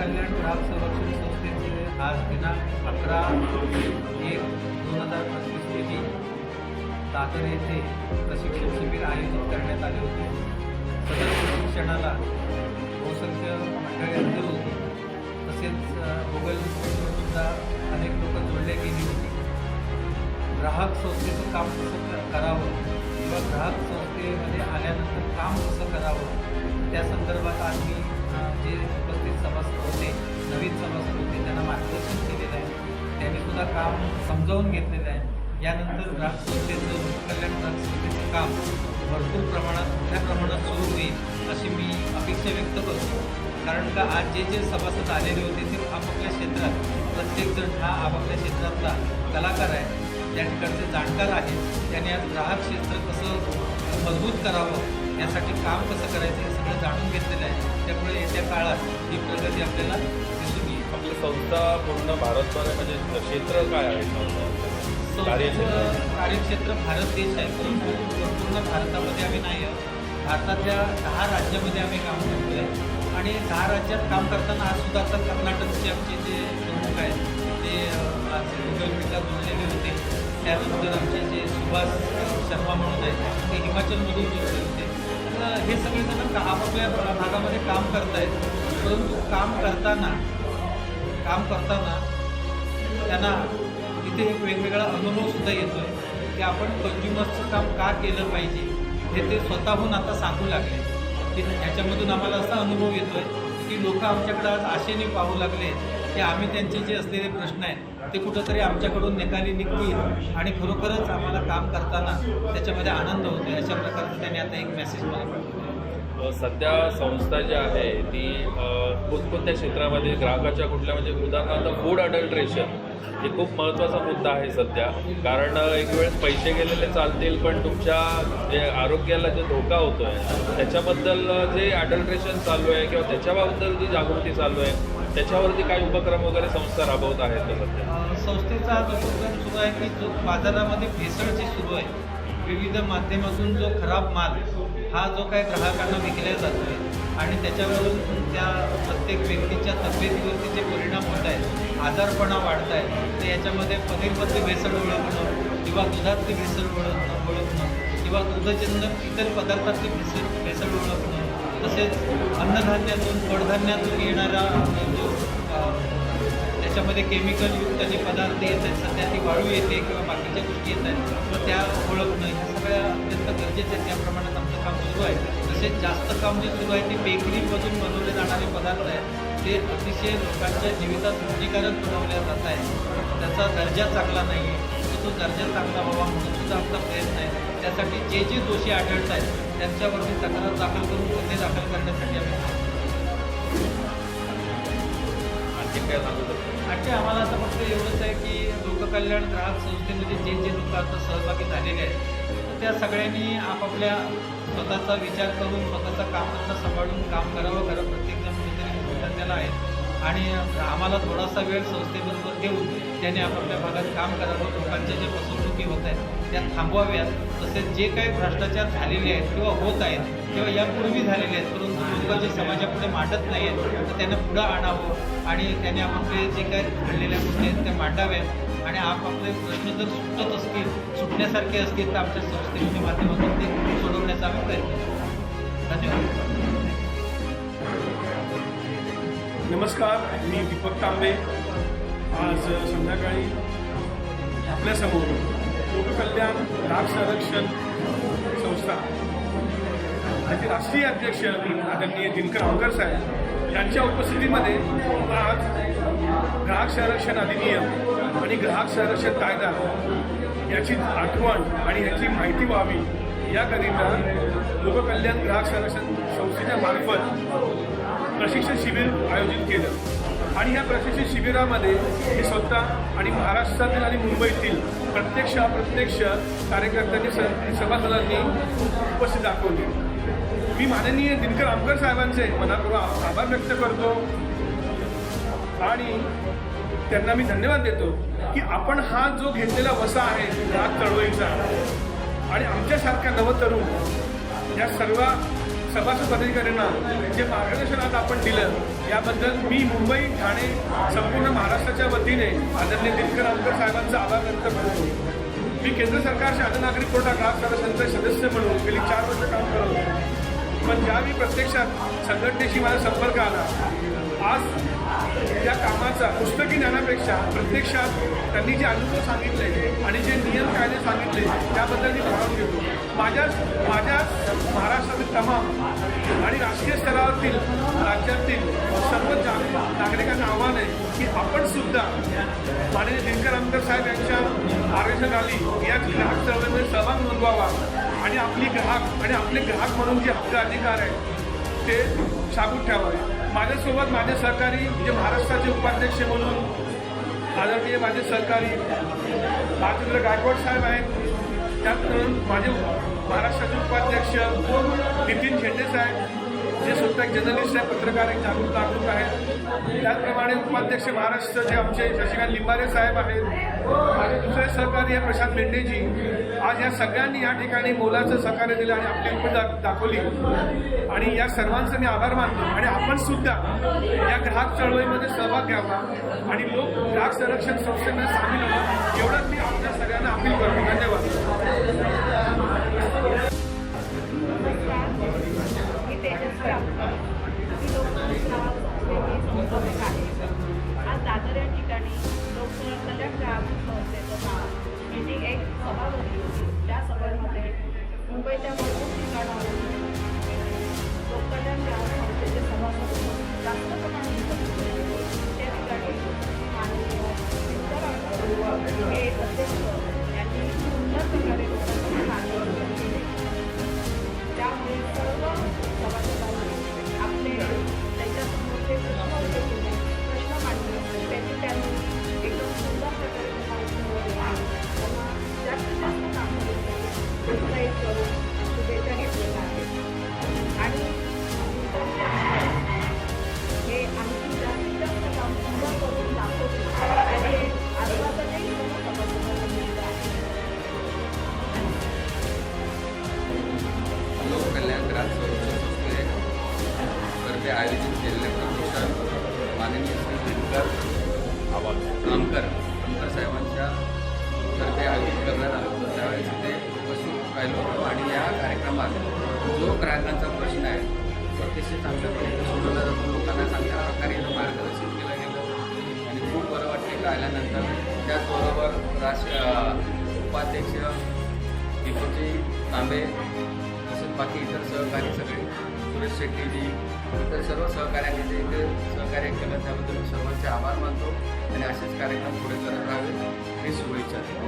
लोककल्याण ग्राहक संरक्षण संस्थेचे आज दिनांक 11/1/2025 रोजी दादर येथे प्रशिक्षण शिबिर आयोजित करण्यात आले होते. सदर प्रशिक्षणाला बहुसंख्य मंडळी हजर होती. तसेच गुगलसुद्धा अनेक लोक जोडले गेली होती. ग्राहक संस्थेचं काम कसं करावं किंवा ग्राहक संस्थेमध्ये आल्यानंतर काम कसं करावं त्या संदर्भात आज मी जे उपस्थित सभासद होते, नवीन सभासद होते, त्यांना मार्गदर्शन केलेलं आहे. त्यांनीसुद्धा काम समजावून घेतलेलं आहे. यानंतर ग्राहक संस्थेचं लोककल्याण ग्राहक संस्थेचं काम भरपूर प्रमाणात मोठ्या प्रमाणात सुरू होईल अशी मी अपेक्षा व्यक्त करतो. कारण का आज जे सभासद आलेले होते ते आपापल्या क्षेत्रात प्रत्येकजण हा आपापल्या क्षेत्रातला कलाकार आहे, त्या ठिकाणचे जाणकार आहेत. त्याने आज ग्राहक क्षेत्र कसं मजबूत करावं यासाठी काम कसं करायचं हे सगळं जाणून घेतलेलं आहे. त्यामुळे येत्या काळात ही प्रगती आपल्याला दिसून येईल. आपली संस्था पूर्ण भारतभर म्हणजे क्षेत्र काय आहे? कार्यक्षेत्र भारत देश आहे, परंतु संपूर्ण भारतामध्ये आम्ही नाही आहोत. भारतातल्या 10 राज्यामध्ये आम्ही काम करतो आहे आणि 10 राज्यात काम करताना आज सुद्धा आता कर्नाटकचे आमचे जे प्रमुख आहेत ते आज गुगल मीटला जोडलेले होते. त्यानंतर आमचे जे सुभाष शर्मा म्हणून आहेत ते हिमाचलमधून जोडले होते. तर हे सगळेजण आपापल्या भागामध्ये काम करत आहेत, परंतु काम करताना त्यांना इथे एक वेगवेगळा अनुभवसुद्धा येतो आहे की आपण कंझ्युमर्सचं काम का केलं पाहिजे हे ते स्वतःहून आता सांगू लागले. की ह्याच्यामधून आम्हाला असा अनुभव येतो आहे की लोक आमच्याकडे आज आशेने पाहू लागले की आम्ही त्यांचे जे असलेले प्रश्न आहेत ते कुठंतरी आमच्याकडून निकाली निघतील आणि खरोखरच आम्हाला काम करताना त्याच्यामध्ये आनंद होतो. अशा प्रकारचं त्यांनी आता एक मेसेज मला पाठवला. सध्या संस्था जी आहे ती कोणत्या क्षेत्रामध्ये ग्राहकाच्या कुठल्या म्हणजे उदाहरणार्थ फूड अडल्ट्रेशन हे खूप महत्त्वाचा मुद्दा आहे सध्या. कारण एक वेळेस पैसे गेलेले चालतील पण तुमच्या जे आरोग्याला जे धोका होतो आहे त्याच्याबद्दल जे अडल्ट्रेशन चालू आहे किंवा त्याच्याबद्दल जी जागृती चालू आहे त्याच्यावरती काही उपक्रम वगैरे संस्था राबवत आहेत का सध्या? संस्थेचा आज उपक्रम सुरू आहे की जो बाजारामध्ये भेसळ जी सुरू आहे, विविध माध्यमातून जो खराब माल हा जो काही ग्राहकांना विकला जातो आहे आणि त्याच्यावरून त्या प्रत्येक व्यक्तीच्या तब्येतीवरती जे परिणाम होत आहेत, आजारपणा वाढत आहे, तर याच्यामध्ये पनीरमधली भेसळ ओळखणं किंवा दुधातली भेसळ ओळखणं किंवा दुधजन्य इतर पदार्थातली भेसळ ओळखणं, तसेच अन्नधान्यातून कडधान्यातून येणारा जो त्याच्यामध्ये केमिकलयुक्त जे पदार्थ येत आहेत, सध्या ती वाळू येते किंवा बाकीच्या गोष्टी येत आहेत, तर त्या ओळखणं ह्या सगळ्या अत्यंत गरजेचं आहे. त्या प्रमाणात आमचं काम सुरू आहे. तसेच जास्त काम जे सुरू आहे ते बेकरीमधून बनवले जाणारे पदार्थ आहेत, ते अतिशय लोकांच्या जीवितात हानिकारक बनवल्या जात आहेत. त्याचा दर्जा चांगला नाही आहे, तो दर्जा चांगला व्हावा म्हणून सुद्धा आमचा प्रयत्न आहे. त्यासाठी जे दोषी आढळत आहेत त्यांच्यावरती तक्रार दाखल करून गुन्हे दाखल करण्यासाठी आम्ही आणखी काय सांगू शकतो? आणखी आम्हाला आता फक्त एवढंच आहे की लोककल्याण ग्राहक संस्थेमध्ये जे लोक आता सहभागी झालेले आहेत तर त्या सगळ्यांनी आपापल्या स्वतःचा विचार करून स्वतःचा कामधंदा सांभाळून काम करावं. कारण प्रत्येकजण कुठेतरी धंद्याला आहे आणि आम्हाला थोडासा वेळ संस्थेबरोबर देऊन त्याने आपापल्या भागात काम करावं. लोकांच्या ज्या फसवणुकी होत आहेत त्या थांबवाव्यात. तसेच जे काही भ्रष्टाचार झालेले आहेत किंवा होत आहेत किंवा यापूर्वी झालेले आहेत परंतु लोक जे समाजापुढे मांडत नाही आहेत तर त्यांना पुढं आणावं आणि त्याने आपापले जे काही घडलेल्या गोष्टी आहेत त्या मांडाव्यात आणि आपापले प्रश्न जर सुटत असतील, सुटण्यासारखे असतील तर आमच्या संस्थेच्या माध्यमातून ते सोडवण्याचा आम्ही प्रयत्न करतो. धन्यवाद. नमस्कार, मी दीपक तांबे. आज संध्याकाळी आपल्यासमोर लोककल्याण ग्राहक संरक्षण संस्था त्याचे राष्ट्रीय अध्यक्ष आदरणीय दिनकर आवकर साहेब यांच्या उपस्थितीमध्ये आज ग्राहक संरक्षण अधिनियम आणि ग्राहक संरक्षण कायदा याची आठवण आणि ह्याची माहिती व्हावी याकरिता लोककल्याण ग्राहक संरक्षण संस्थेच्या मार्फत प्रशिक्षण शिबिर आयोजित केलं. आणि या प्रशिक्षण शिबिरामध्ये मी स्वतः आणि महाराष्ट्रातील आणि मुंबईतील प्रत्यक्ष अप्रत्यक्ष कार्यकर्त्यांनी सभासदांनी उपस्थित दाखवली. मी माननीय दिनकर आवकर साहेबांचे मनापूर्वक आभार व्यक्त करतो आणि त्यांना मी धन्यवाद देतो की आपण हा जो घेतलेला वसा आहे ग्राहक चळवळीचा आणि आमच्यासारख्या नवतरुण या सर्व सभासद पदाधिकाऱ्यांना जे मार्गदर्शन आज आपण दिलं याबद्दल मी मुंबई ठाणे संपूर्ण महाराष्ट्राच्या वतीने आदरणीय दिनकर आमकर साहेबांचा आभार व्यक्त करतो. मी केंद्र सरकार शासन नागरिक पुरवठा ग्राहक संरक्षणचे सदस्य म्हणून गेली 4 वर्ष काम करत होतो. पण ज्यावेळी प्रत्यक्षात संघटनेशी माझा संपर्क आला, आज त्या कामाचा पुस्तकी ज्ञानापेक्षा प्रत्यक्षात त्यांनी जे अनुभव सांगितले आणि जे नियम कायदे सांगितले त्याबद्दल मी भावून घेतो. माझ्या महाराष्ट्रातील तमाम आणि राष्ट्रीय स्तरावरील राज्यातील सर्व नागरिकांना आव्हान आहे की आपण सुद्धा माननीय दिनकर आमकर साहेब यांच्या मार्गदर्शनाखाली या ग्राहक चळवळीमध्ये सहभाग नोंदवावा आणि आपले ग्राहक म्हणून जे हक्क अधिकार आहेत ते साबूत ठेवावे. माझ्यासोबत माझे सहकारी जे महाराष्ट्राचे उपाध्यक्ष म्हणून आदरणीय माझे सहकारी राजेंद्र गायकवाड साहेब आहेत, त्याचबरोबर माझे महाराष्ट्राचे उपाध्यक्ष नितीन झेंडे साहेब जे स्वतः एक जर्नलिस्ट आहे, पत्रकार एक जागरूक आहेत. त्याचप्रमाणे उपाध्यक्ष महाराष्ट्राचे आमचे शशिकांत लिंबारे साहेब आहेत. माझे दुसरे सहकारी आहे प्रशांत मेंढेजी. आज या सगळ्यांनी या ठिकाणी मोलाचं सहकार्य दिलं आणि आपली उपत दाखवली आणि या सर्वांचं मी आभार मानतो. आणि आपण सुद्धा या ग्राहक चळवळीमध्ये सहभाग घ्यावा आणि लोक ग्राहक संरक्षण संस्थेमध्ये सामील व्हावं एवढंच मी आपल्या सगळ्यांना अपील करतो. धन्यवाद. आज दादर या ठिकाणी लोककल्याण ग्राहक संस्थेचं मीटिंग एक सभा भरली होती. त्या सभेमध्ये मुंबईच्या भरपूर ठिकाणावरून लोककल्याण ग्राहक संस्थेचे सभासद जास्त प्रमाणात त्या ठिकाणी माननीय हे अध्यक्ष यांनी सुंदर प्रकारे लोकांना मार्गदर्शन केले. त्यामुळे सर्व सभासदांनी आपले त्यांच्यासमोरचे प्रश्न मांडले त्यांनी एकदम सुंदर प्रकारे त्यांना जास्तीत जास्त काम प्रोत्साहित करून शुभेच्छा घेतलेल्या आहेत आणि हे आणखी जास्तीत जास्त काम सुंदर करून दाखवतो आणि आजूबाजूलाही सर्व सभासदांना मिळत आहे. लोककल्याण ग्राहक संरक्षण संस्थेतर्फे आयोजित केलेल्या प्रदर्शन माननीय श्री दिनकर आमकर साहेबांच्या तर्फे आयोजित करण्यात आलं होतं. त्यावेळेस ते उपस्थित राहिलो होतो आणि या कार्यक्रमात जो ग्राहकांचा प्रश्न आहे तो अतिशय चांगल्या पद्धतीने सोडवला जातो. लोकांना चांगल्या प्रकारे मार्गदर्शन केलं गेलं आणि खूप बरं वाटते आल्यानंतर. त्याचबरोबर उपाध्यक्ष दीपकजी तांबे तसेच बाकी इतर सहकारी सगळे सुरेश शेट्टीजी इतर सर्व सहकार्यांनी जे इथे सहकार्य केलं त्याबद्दल मी सर्वांचे आभार मानतो आणि असेच कार्यक्रम पुढे करत राहावे ही शुभेच्छा देतो.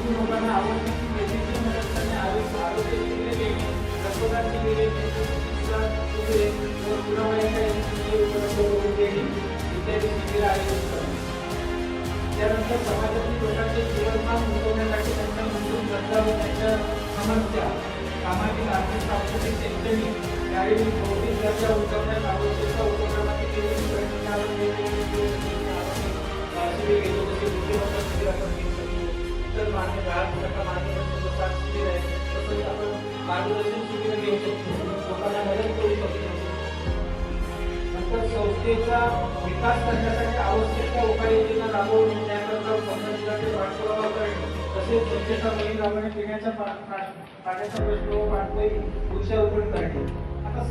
लोकांना आवडते की वैद्यकीय मदत करणे, आरोग्य शिबिरे देणे, रक्तदान शिबिरे, उपलब्ध करून देणे इत्यादी शिबिरे आयोजित करणे. त्यानंतर समाजातील लोकांचे जीवनमान उंचवण्यासाठी त्यांच्या मूलभूत गरजा व त्यांच्या समस्या, सामाजिक आर्थिक सांस्कृतिक शैक्षणिक शारीरिक भौतिक गरजा उंचवण्यास आवश्यक उपक्रमाची केलेली प्रयत्नावर शिबिर घेतो. जसे बुद्धिमत्ता शिबिर आपण घेतो. डिजिटल मार्गदर्शन शिबिर आहे, तसंच आपण मार्गदर्शन शिबिर घेऊ शकतो, लोकांना मदत करू शकतो. नंतर संस्थेचा विकास करण्यासाठी आवश्यक त्या उपाययोजना राबवून त्याकरता संबंधितांचे पाठपुरावा करणे, तसेच स्वच्छता मोहीम राबवणे, पिण्याच्या पाण्याचा प्रश्न व पाणपोई वृक्षारोपण करणे. आता